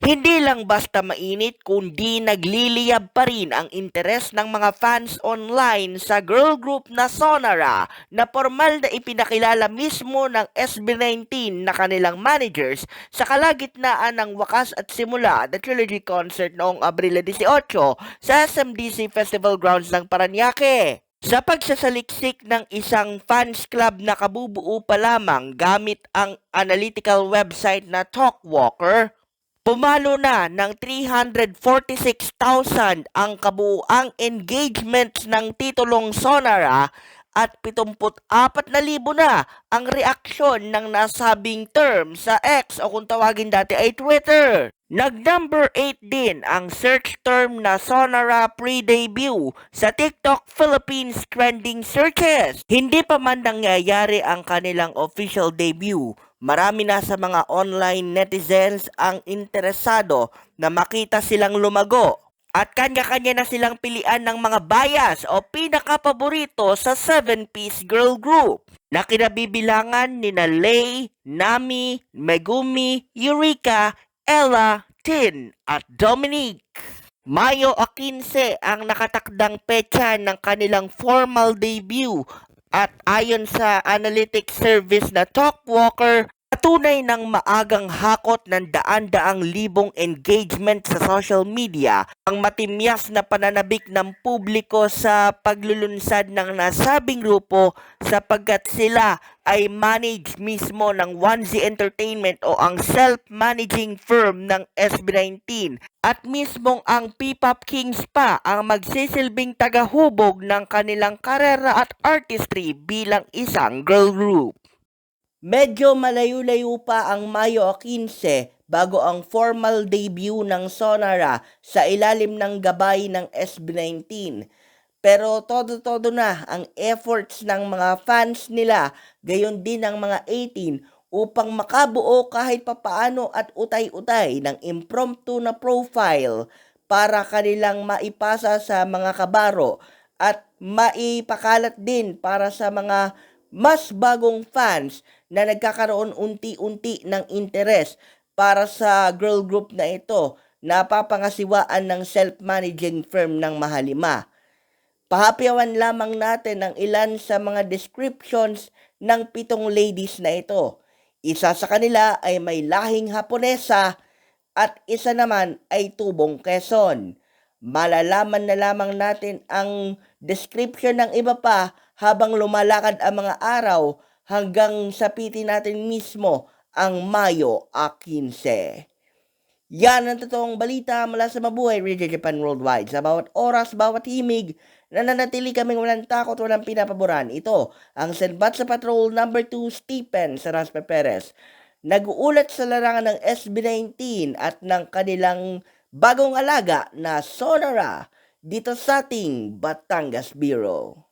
Hindi lang basta mainit kundi nagliliyab pa rin ang interes ng mga fans online sa girl group na Sonara na formal na ipinakilala mismo ng SB19 na kanilang managers sa kalagitnaan ng wakas at simula the trilogy concert noong Abril 18 sa SMDC Festival Grounds ng Parañaque. Sa pagsasaliksik ng isang fans club na kabubuo pa lamang gamit ang analytical website na Talkwalker, pumalo na ng 346,000 ang kabuuang engagements ng titulong Sonara at 74,000 na ang reaksyon ng nasabing term sa X o kung tawagin dati ay Twitter. Nag-number 8 din ang search term na Sonara pre-debut sa TikTok Philippines trending searches. Hindi pa man nangyayari ang kanilang official debut, marami na sa mga online netizens ang interesado na makita silang lumago at kanya-kanya na silang pilian ng mga bias o pinakapaborito sa 7-piece girl group na kinabibilangan ni Lay, Nami, Megumi, Eureka, Ella, Tin at Dominique. Mayo 15 ang nakatakdang petsa ng kanilang formal debut at ayon sa analytics service na Talkwalker, patunay ng maagang hakot ng daan-daang libong engagement sa social media ang matimyas na pananabik ng publiko sa paglulunsad ng nasabing grupo sapagkat sila ay manage mismo ng 1Z Entertainment o ang self-managing firm ng SB19 at mismong ang P-Pop Kings pa ang magsisilbing tagahubog ng kanilang karera at artistry bilang isang girl group. Medyo malayo-layo pa ang Mayo 15 bago ang formal debut ng Sonara sa ilalim ng gabay ng SB19. Pero todo-todo na ang efforts ng mga fans nila, gayon din ng mga 18 upang makabuo kahit papaano at utay-utay ng impromptu na profile para kanilang maipasa sa mga kabaro at maipakalat din para sa mga mas bagong fans na nagkakaroon unti-unti ng interes para sa girl group na ito na papangasiwaan ng self-managing firm ng Mahalima. Pahapyawan lamang natin ang ilan sa mga descriptions ng 7 ladies na ito. Isa sa kanila ay may lahing Haponesa at isa naman ay tubong Quezon. Malalaman na lamang natin ang description ng iba pa habang lumalakad ang mga araw hanggang sapitin natin mismo ang Mayo 15. Yan ang totoong balita mula sa Mabuhay Radio Japan Worldwide. Sa bawat oras, bawat himig, nananatili kaming walang takot, walang pinapaboran. Ito ang Senbat sa Patrol number 2 Stephen Saraspe Perez. Nag-uulat sa larangan ng SB19 at ng kanilang bagong alaga na Sonara dito sa ating Batangas Bureau.